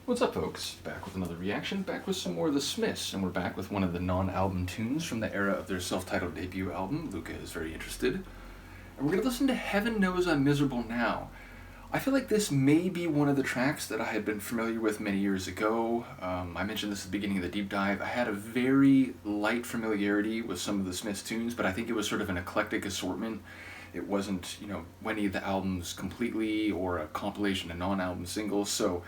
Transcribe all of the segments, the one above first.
What's up, folks? Back with another reaction, back with some more of the Smiths, and we're back with one of the non-album tunes from the era of their self-titled debut album. Luca is very interested. And we're going to listen to Heaven Knows I'm Miserable Now. I feel like this may be one of the tracks that I had been familiar with many years ago. I mentioned this at the beginning of the deep dive. I had a very light familiarity with some of the Smiths tunes, but I think it was sort of an eclectic assortment. It wasn't, any of the albums completely or a compilation of non-album singles, so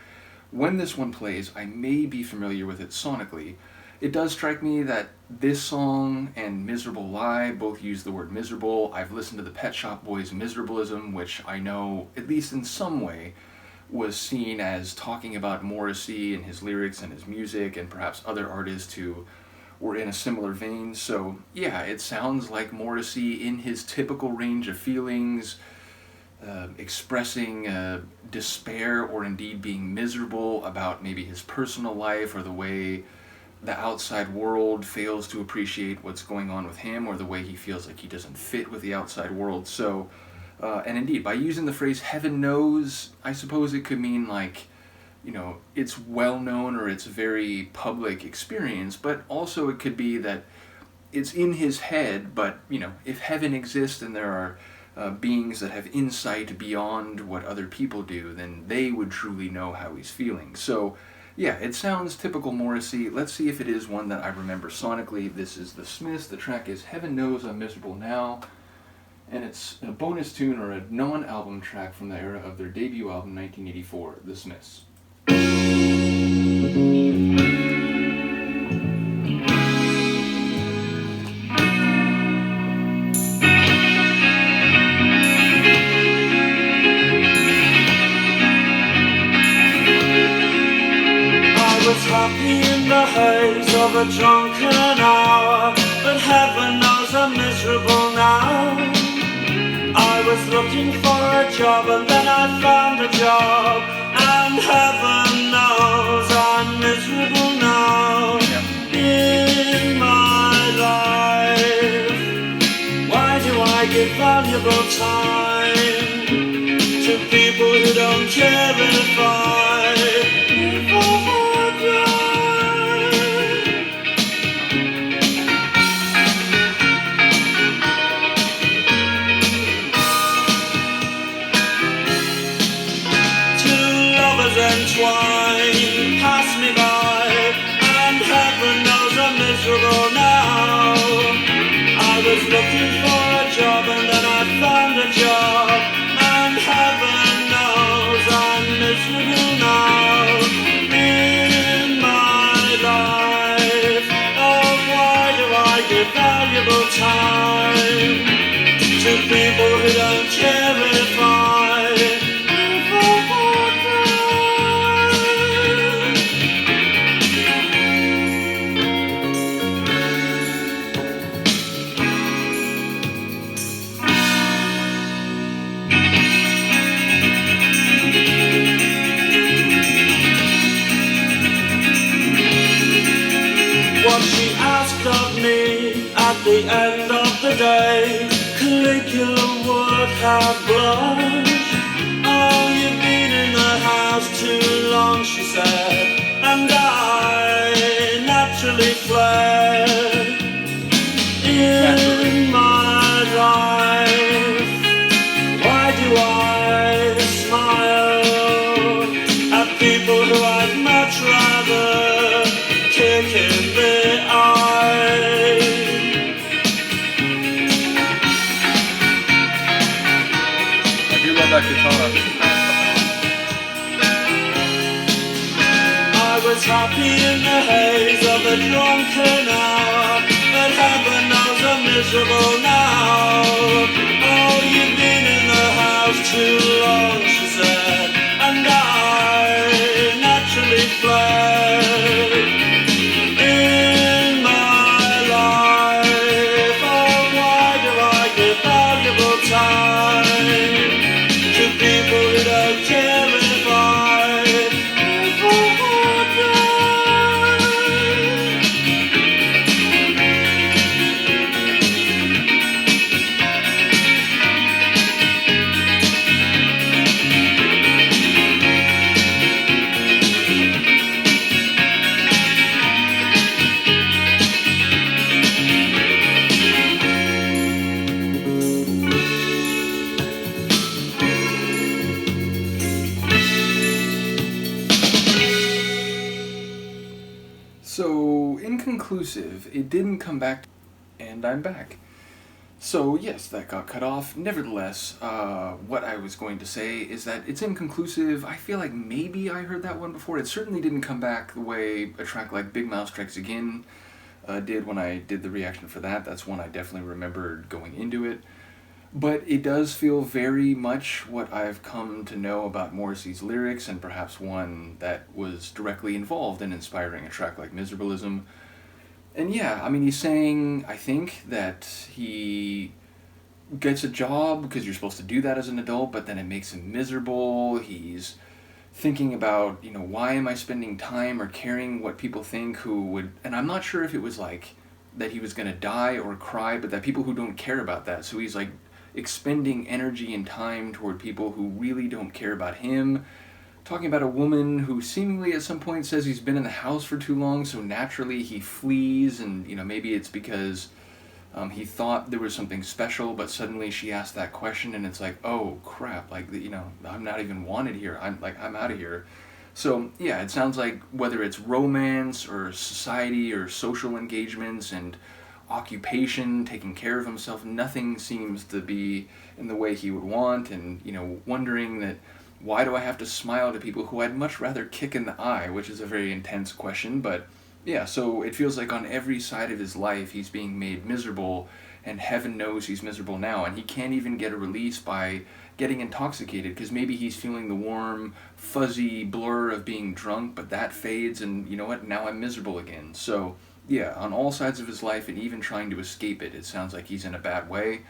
when this one plays, I may be familiar with it sonically. It does strike me that this song and Miserable Lie both use the word miserable. I've listened to the Pet Shop Boys' Miserablism, which I know, at least in some way, was seen as talking about Morrissey and his lyrics and his music and perhaps other artists who were in a similar vein. So yeah, it sounds like Morrissey in his typical range of feelings, expressing despair or indeed being miserable about maybe his personal life or the way the outside world fails to appreciate what's going on with him or the way he feels like he doesn't fit with the outside world. So, and indeed, by using the phrase heaven knows, I suppose it could mean like, it's well known or it's a very public experience, but also it could be that it's in his head, but, if heaven exists and there are beings that have insight beyond what other people do, then they would truly know how he's feeling. So, yeah, it sounds typical Morrissey. Let's see if it is one that I remember sonically. This is the Smiths. The track is Heaven Knows I'm Miserable Now, and it's a bonus tune or a non-album track from the era of their debut album, 1984, The Smiths. Happy in the haze of a drunken hour, but heaven knows I'm miserable now. I was looking for a job and then I found a job, and heaven knows I'm miserable now. In my life, why do I give valuable time to people who don't care if I entwine, pass me by, and heaven knows I'm miserable now. I was looking for a job and then I found a job, and heaven knows I'm miserable now. In my life, oh why do I give valuable time to people who don't care if I what she asked of me at the end of the day, Caligula would have blushed. Oh, you've been in the house too long, she said, and I naturally fled. In my life, why do I smile at people who I'd much rather kick in the eye? I do love that guitar. I was happy in the haze of a drunken hour, but heaven knows I'm miserable now. Oh, you've been in the house too long, she said, and I naturally fled. In my life, oh why do I give valuable time to people who don't care if I So, inconclusive, it didn't come back, and I'm back. So, yes, that got cut off. Nevertheless, what I was going to say is that it's inconclusive. I feel like maybe I heard that one before. It certainly didn't come back the way a track like Big Mouth Strikes Again did when I did the reaction for that. That's one I definitely remembered going into it. But it does feel very much what I've come to know about Morrissey's lyrics, and perhaps one that was directly involved in inspiring a track like Miserablism. And yeah, I mean, he's saying, I think, that he gets a job because you're supposed to do that as an adult, but then it makes him miserable. He's thinking about, why am I spending time or caring what people think who would... And I'm not sure if it was like that he was going to die or cry, but that people who don't care about that. So he's like expending energy and time toward people who really don't care about him. Talking about a woman who seemingly at some point says he's been in the house for too long, so naturally he flees, and maybe it's because he thought there was something special, but suddenly she asked that question, and it's like, oh crap, like I'm not even wanted here. I'm out of here. So yeah, it sounds like whether it's romance or society or social engagements and occupation, taking care of himself, nothing seems to be in the way he would want, and wondering that, why do I have to smile to people who I'd much rather kick in the eye, which is a very intense question. But yeah, so it feels like on every side of his life he's being made miserable, and heaven knows he's miserable now, and he can't even get a release by getting intoxicated, because maybe he's feeling the warm, fuzzy blur of being drunk, but that fades, and you know what, now I'm miserable again. So yeah, on all sides of his life, and even trying to escape it, it sounds like he's in a bad way,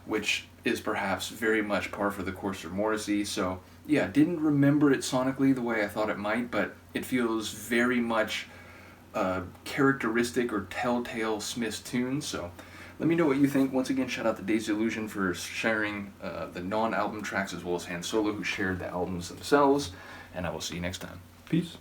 which is perhaps very much par for the course for Morrissey. So yeah, didn't remember it sonically the way I thought it might, but it feels very much characteristic or telltale Smith's tune. So let me know what you think. Once again, shout out to Daisy Illusion for sharing the non-album tracks, as well as Han Solo, who shared the albums themselves, and I will see you next time. Peace.